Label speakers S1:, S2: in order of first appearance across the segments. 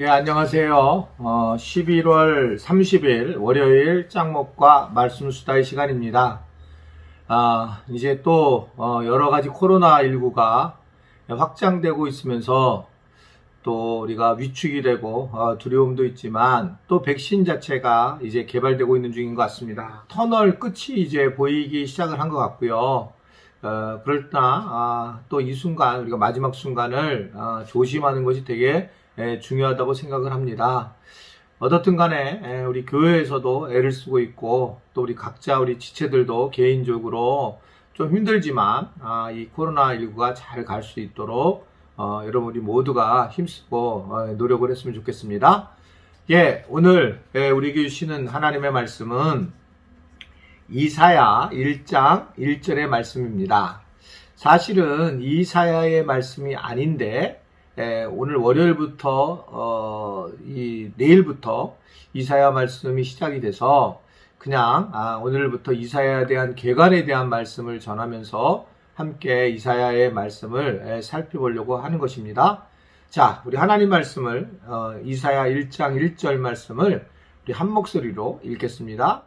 S1: 예, 안녕하세요. 11월 30일 월요일 짱목과 말씀 수다의 시간입니다. 이제 또 여러 가지 코로나19가 확장되고 있으면서 또 우리가 위축이 되고 두려움도 있지만 또 백신 자체가 이제 개발되고 있는 중인 것 같습니다. 터널 끝이 이제 보이기 시작을 한 것 같고요. 그러나 또 이 순간 우리가 마지막 순간을 조심하는 것이 되게 중요하다고 생각을 합니다. 어떻든 간에 우리 교회에서도 애를 쓰고 있고 또 우리 각자 우리 지체들도 개인적으로 좀 힘들지만 이 코로나19가 잘 갈 수 있도록 여러분 우리 모두가 힘쓰고 노력을 했으면 좋겠습니다. 예, 오늘 우리에게 주시는 하나님의 말씀은 이사야 1장 1절의 말씀입니다. 사실은 이사야의 말씀이 아닌데 오늘 월요일부터 내일부터 이사야 말씀이 시작이 돼서 그냥 오늘부터 이사야에 대한 개관에 대한 말씀을 전하면서 함께 이사야의 말씀을 살펴보려고 하는 것입니다. 자, 우리 하나님 말씀을 이사야 1장 1절 말씀을 우리 한 목소리로 읽겠습니다.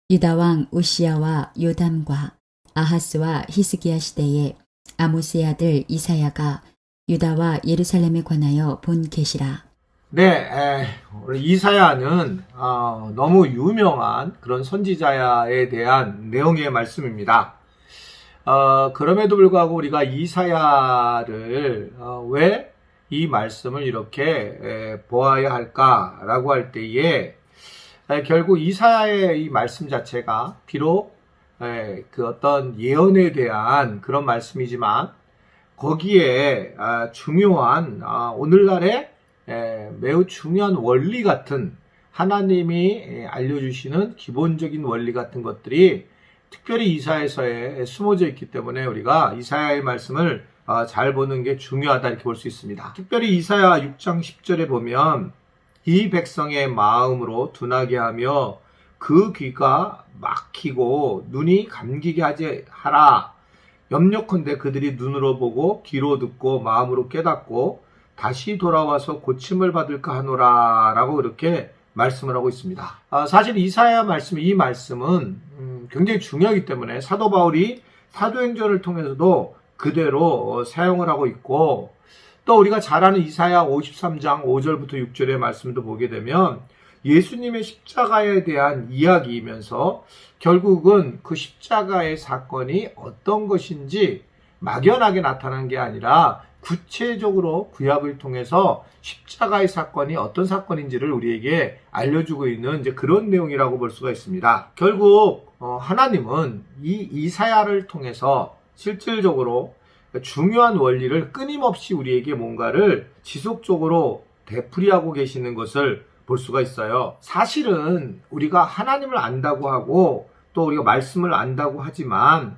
S2: 유다 왕 우시야와 요담과 아하스와 히스기야 시대에 아모스의 아들 이사야가 유다와 예루살렘에 관하여 본 계시라.
S1: 네, 우리 이사야는 너무 유명한 그런 선지자에 대한 내용의 말씀입니다. 그럼에도 불구하고 우리가 이사야를 왜 이 말씀을 이렇게 보아야 할까라고 할 때에 결국 이사야의 이 말씀 자체가 비록 그 어떤 예언에 대한 그런 말씀이지만 거기에 중요한 오늘날의 매우 중요한 원리 같은 하나님이 알려주시는 기본적인 원리 같은 것들이 특별히 이사야서에 숨어져 있기 때문에 우리가 이사야의 말씀을 잘 보는 게 중요하다 이렇게 볼 수 있습니다. 특별히 이사야 6장 10절에 보면 이 백성의 마음으로 둔하게 하며 그 귀가 막히고 눈이 감기게 하라. 염려컨대 그들이 눈으로 보고 귀로 듣고 마음으로 깨닫고 다시 돌아와서 고침을 받을까 하노라 라고 이렇게 말씀을 하고 있습니다. 사실 이사야 말씀, 이 말씀은 굉장히 중요하기 때문에 사도 바울이 사도행전을 통해서도 그대로 사용을 하고 있고 또 우리가 잘 아는 이사야 53장 5절부터 6절의 말씀도 보게 되면 예수님의 십자가에 대한 이야기이면서 결국은 그 십자가의 사건이 어떤 것인지 막연하게 나타난 게 아니라 구체적으로 구약을 통해서 십자가의 사건이 어떤 사건인지를 우리에게 알려주고 있는 이제 그런 내용이라고 볼 수가 있습니다. 결국 하나님은 이 이사야를 통해서 실질적으로 중요한 원리를 끊임없이 우리에게 뭔가를 지속적으로 되풀이하고 계시는 것을 볼 수가 있어요. 사실은 우리가 하나님을 안다고 하고 또 우리가 말씀을 안다고 하지만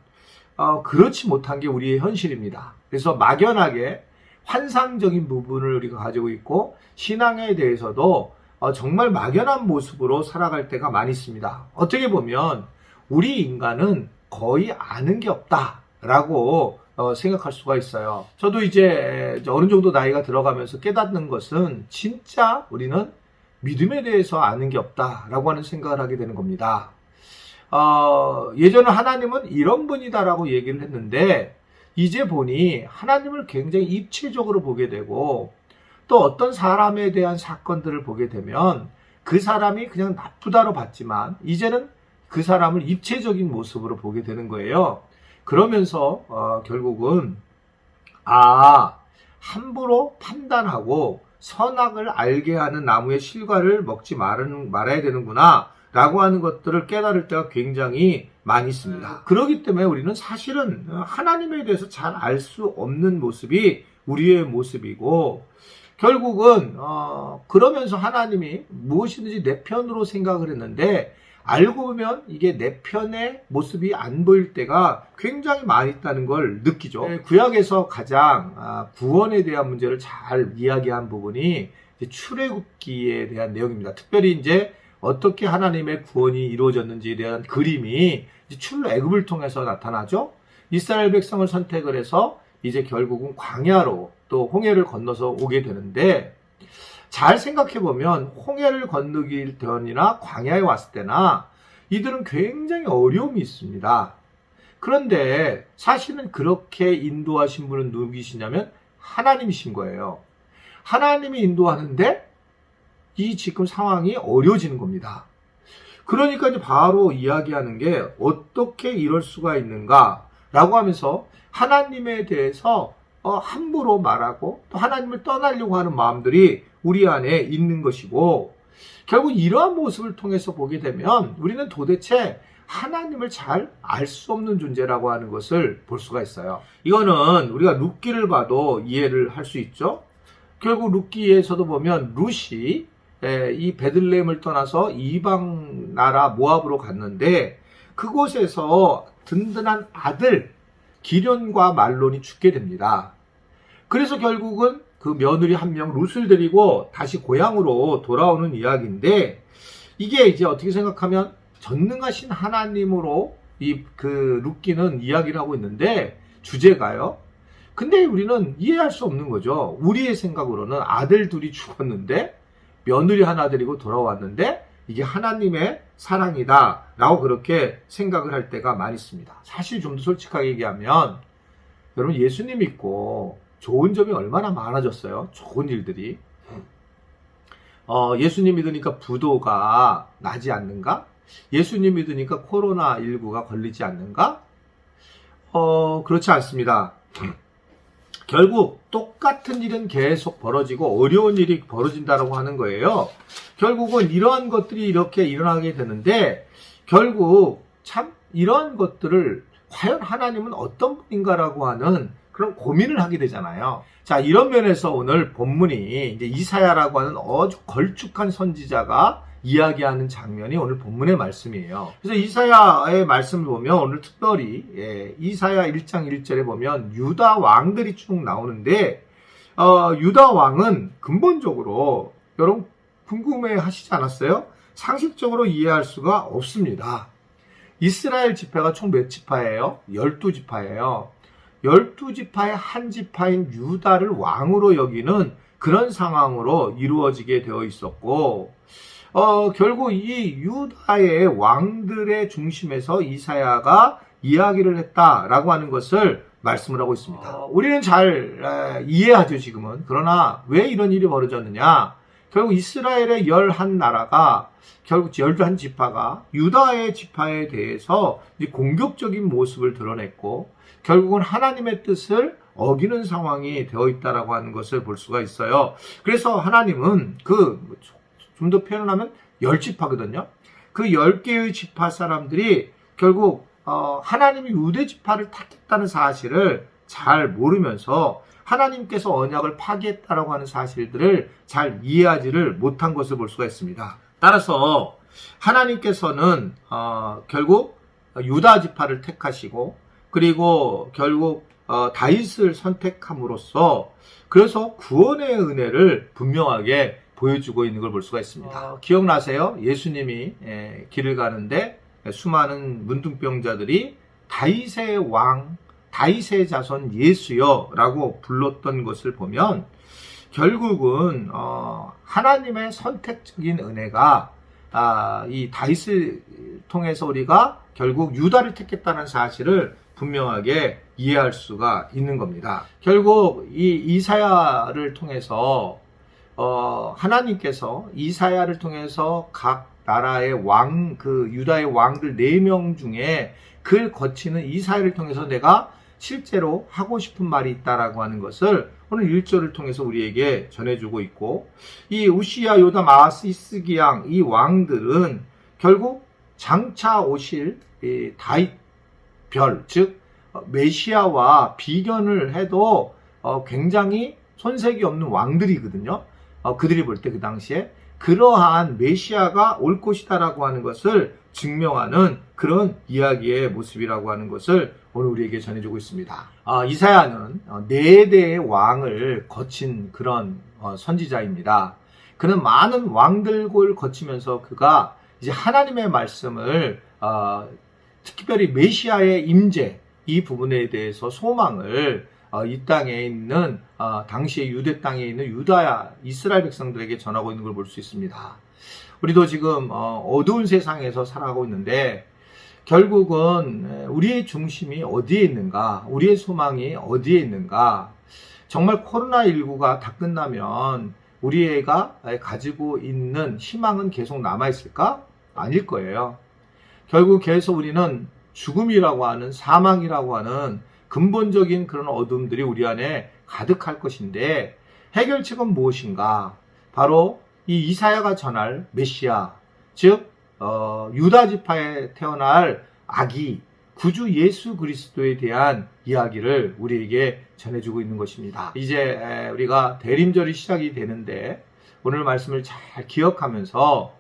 S1: 그렇지 못한 게 우리의 현실입니다. 그래서 막연하게 환상적인 부분을 우리가 가지고 있고 신앙에 대해서도 정말 막연한 모습으로 살아갈 때가 많이 있습니다. 어떻게 보면 우리 인간은 거의 아는 게 없다라고 생각할 수가 있어요. 저도 이제 어느 정도 나이가 들어가면서 깨닫는 것은 진짜 우리는 믿음에 대해서 아는 게 없다라고 하는 생각을 하게 되는 겁니다. 예전에 하나님은 이런 분이다라고 얘기를 했는데 이제 보니 하나님을 굉장히 입체적으로 보게 되고 또 어떤 사람에 대한 사건들을 보게 되면 그 사람이 그냥 나쁘다로 봤지만 이제는 그 사람을 입체적인 모습으로 보게 되는 거예요. 그러면서 결국은 함부로 판단하고 선악을 알게 하는 나무의 실과를 먹지 말아야 되는구나 라고 하는 것들을 깨달을 때가 굉장히 많이 있습니다. 그렇기 때문에 우리는 사실은 하나님에 대해서 잘 알 수 없는 모습이 우리의 모습이고 결국은 그러면서 하나님이 무엇이든지 내 편으로 생각을 했는데 알고 보면 이게 내 편의 모습이 안 보일 때가 굉장히 많이 있다는 걸 느끼죠. 구약에서 가장 구원에 대한 문제를 잘 이야기한 부분이 출애굽기에 대한 내용입니다. 특별히 이제 어떻게 하나님의 구원이 이루어졌는지에 대한 그림이 출애굽을 통해서 나타나죠. 이스라엘 백성을 선택을 해서 이제 결국은 광야로 또 홍해를 건너서 오게 되는데 잘 생각해보면 홍해를 건너길 때나 광야에 왔을 때나 이들은 굉장히 어려움이 있습니다. 그런데 사실은 그렇게 인도하신 분은 누구시냐면 하나님이신 거예요. 하나님이 인도하는데 이 지금 상황이 어려워지는 겁니다. 그러니까 이제 바로 이야기하는 게 어떻게 이럴 수가 있는가라고 하면서 하나님에 대해서 함부로 말하고 또 하나님을 떠나려고 하는 마음들이 우리 안에 있는 것이고, 결국 이러한 모습을 통해서 보게 되면 우리는 도대체 하나님을 잘 알 수 없는 존재라고 하는 것을 볼 수가 있어요. 이거는 우리가 룻기를 봐도 이해를 할 수 있죠. 결국 룻기에서도 보면 룻이 이 베들레헴을 떠나서 이방 나라 모압으로 갔는데 그곳에서 든든한 아들 기련과 말론이 죽게 됩니다. 그래서 결국은 그 며느리 한 명 룻을 데리고 다시 고향으로 돌아오는 이야기인데, 이게 이제 어떻게 생각하면 전능하신 하나님으로 그 룻기는 이야기를 하고 있는데 주제가요. 근데 우리는 이해할 수 없는 거죠. 우리의 생각으로는 아들 둘이 죽었는데 며느리 하나 데리고 돌아왔는데 이게 하나님의 사랑이다 라고 그렇게 생각을 할 때가 많이 있습니다. 사실 좀 더 솔직하게 얘기하면 여러분, 예수님 믿고 좋은 점이 얼마나 많아졌어요. 좋은 일들이. 예수님 믿으니까 부도가 나지 않는가? 예수님 믿으니까 코로나19가 걸리지 않는가? 그렇지 않습니다. 결국 똑같은 일은 계속 벌어지고 어려운 일이 벌어진다고 하는 거예요. 결국은 이러한 것들이 이렇게 일어나게 되는데, 결국 참 이러한 것들을 과연 하나님은 어떤 분인가라고 하는 그런 고민을 하게 되잖아요. 자, 이런 면에서 오늘 본문이 이제 이사야라고 하는 아주 걸쭉한 선지자가 이야기하는 장면이 오늘 본문의 말씀이에요. 그래서 이사야의 말씀을 보면 오늘 특별히 이사야 1장 1절에 보면 유다 왕들이 쭉 나오는데, 유다 왕은 근본적으로 여러분 궁금해 하시지 않았어요? 상식적으로 이해할 수가 없습니다. 이스라엘 지파가 총 몇 지파예요? 12지파예요. 12지파의 한 지파인 유다를 왕으로 여기는 그런 상황으로 이루어지게 되어 있었고, 결국 이 유다의 왕들의 중심에서 이사야가 이야기를 했다라고 하는 것을 말씀을 하고 있습니다. 우리는 잘 이해하죠, 지금은. 그러나 왜 이런 일이 벌어졌느냐? 결국 이스라엘의 11나라가, 결국 11지파가 유다의 지파에 대해서 공격적인 모습을 드러냈고, 결국은 하나님의 뜻을 어기는 상황이 되어 있다라고 하는 것을 볼 수가 있어요. 그래서 하나님은 좀 더 표현하면 10지파거든요. 그 10개의 지파 사람들이 결국 하나님이 유대 지파를 택했다는 사실을 잘 모르면서 하나님께서 언약을 파기했다라고 하는 사실들을 잘 이해하지를 못한 것을 볼 수가 있습니다. 따라서 하나님께서는 결국 유다 지파를 택하시고, 그리고 결국 다윗을 선택함으로써 그래서 구원의 은혜를 분명하게 보여주고 있는 걸 볼 수가 있습니다. 기억나세요? 예수님이 길을 가는데 수많은 문둥병자들이 다윗의 왕, 다윗의 자손 예수여 라고 불렀던 것을 보면, 결국은 하나님의 선택적인 은혜가 이 다윗을 통해서 우리가 결국 유다를 택했다는 사실을 분명하게 이해할 수가 있는 겁니다. 결국 이 이사야를 통해서 하나님께서 이사야를 통해서 각 나라의 왕, 유다의 왕들 4명 중에 그를 거치는 이사야를 통해서 내가 실제로 하고 싶은 말이 있다라고 하는 것을 오늘 1절을 통해서 우리에게 전해주고 있고, 이 우시야, 요담, 아하스, 히스기야 이 왕들은 결국 장차 오실 다윗 별, 즉 메시아와 비견을 해도 굉장히 손색이 없는 왕들이거든요. 그들이 볼 때 그 당시에 그러한 메시아가 올 것이다라고 하는 것을 증명하는 그런 이야기의 모습이라고 하는 것을 오늘 우리에게 전해주고 있습니다. 이사야는 4대의 왕을 거친 그런 선지자입니다. 그는 많은 왕들을 거치면서 그가 이제 하나님의 말씀을 특별히 메시아의 임재 이 부분에 대해서 소망을 이 땅에 있는 당시의 유대 땅에 있는 유다야 이스라엘 백성들에게 전하고 있는 걸 볼 수 있습니다. 우리도 지금 어두운 세상에서 살아가고 있는데 결국은 우리의 중심이 어디에 있는가, 우리의 소망이 어디에 있는가. 정말 코로나19가 다 끝나면 우리 애가 가지고 있는 희망은 계속 남아있을까? 아닐 거예요. 결국 계속 우리는 죽음이라고 하는, 사망이라고 하는 근본적인 그런 어둠들이 우리 안에 가득할 것인데 해결책은 무엇인가? 바로 이 이사야가 전할 메시아, 즉 유다 지파에 태어날 아기 구주 예수 그리스도에 대한 이야기를 우리에게 전해주고 있는 것입니다. 이제 우리가 대림절이 시작이 되는데 오늘 말씀을 잘 기억하면서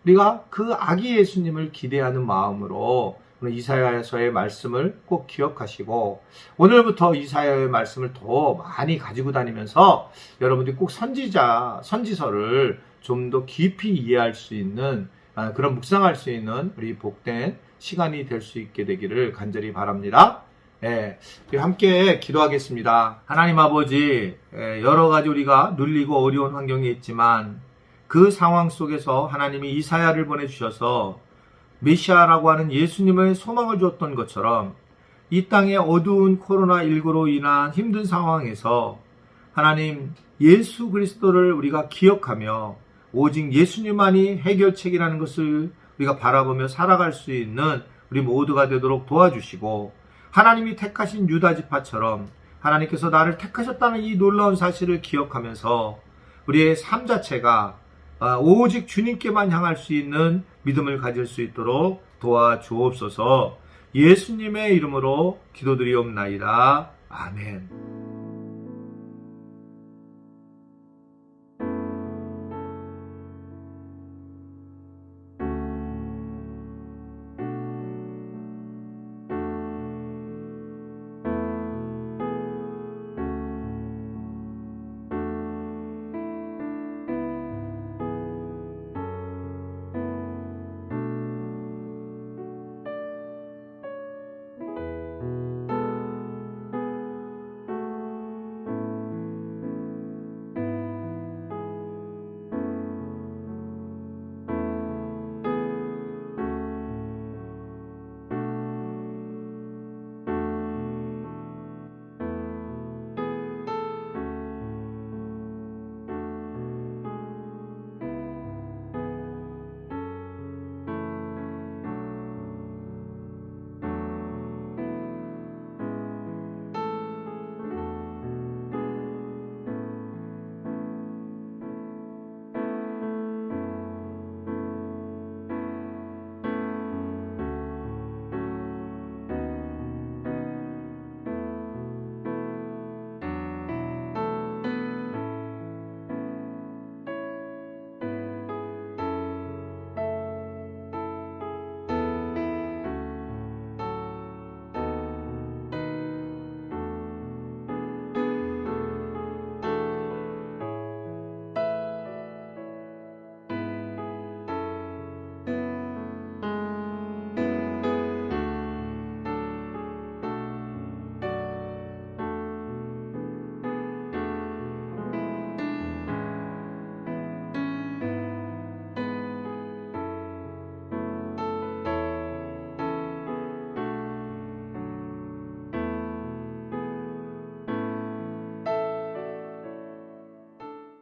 S1: 우리가 그 아기 예수님을 기대하는 마음으로 오늘 이사야서의 말씀을 꼭 기억하시고 오늘부터 이사야의 말씀을 더 많이 가지고 다니면서 여러분들이 꼭 선지서를 좀 더 깊이 이해할 수 있는 그런 묵상할 수 있는 우리 복된 시간이 될 수 있게 되기를 간절히 바랍니다. 함께 기도하겠습니다. 하나님 아버지, 여러 가지 우리가 눌리고 어려운 환경에 있지만 그 상황 속에서 하나님이 이사야를 보내주셔서 메시아라고 하는 예수님의 소망을 줬던 것처럼 이 땅의 어두운 코로나19로 인한 힘든 상황에서 하나님 예수 그리스도를 우리가 기억하며 오직 예수님만이 해결책이라는 것을 우리가 바라보며 살아갈 수 있는 우리 모두가 되도록 도와주시고 하나님이 택하신 유다 지파처럼 하나님께서 나를 택하셨다는 이 놀라운 사실을 기억하면서 우리의 삶 자체가 오직 주님께만 향할 수 있는 믿음을 가질 수 있도록 도와주옵소서. 예수님의 이름으로 기도드리옵나이다. 아멘.